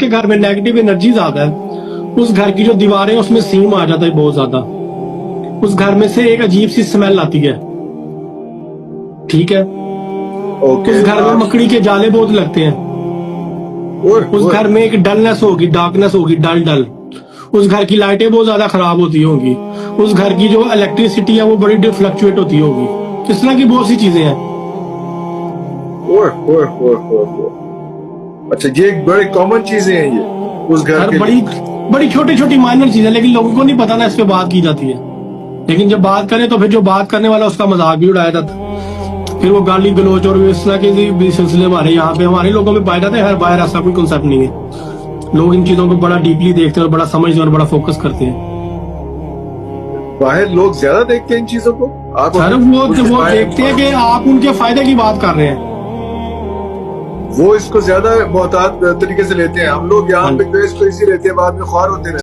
जिसके घर में नेगेटिव एनर्जी ज्यादा है, उस घर की जो दीवारें उसमें सीम आ जाता है बहुत ज्यादा, उस घर में से एक अजीब सी स्मेल आती है, ठीक है। उस घर में मकड़ी के जाले बहुत लगते हैं, उस घर में एक डलनेस होगी, डार्कनेस होगी, डल। उस घर की लाइटें बहुत ज्यादा खराब होती होंगी, उस घर की जो इलेक्ट्रिसिटी है वो बड़ी फ्लक्चुएट होती होगी, इस तरह की बहुत सी चीजें हैं। अच्छा, ये एक बड़ी कॉमन चीजें हैं ये उस घर के बड़ी छोटी छोटी माइनर चीजें, लेकिन लोगों को नहीं पता ना, इस पे बात की जाती है। लेकिन जब बात करें तो फिर जो बात करने वाला उसका मजाक भी उड़ाया जाता, फिर वो गाली गलोच और इस तरह के सिलसिले हमारे यहाँ पे हमारे लोगों में पाए जाते हैं। हर बाहर ऐसा कोई कंसेप्ट नहीं है, लोग इन चीजों को बड़ा डीपली देखते हैं और बड़ा समझते हैं और बड़ा फोकस करते हैं। बाहर लोग ज्यादा देखते हैं इन चीजों को। आप सर वो देखते हैं कि आप उनके फायदे की बात कर रहे हैं, वो इसको ज्यादा मोहतात तरीके से लेते हैं। हम लोग यहाँ पे तो इसको इसी लेते हैं, बाद में ख्वार होते हैं।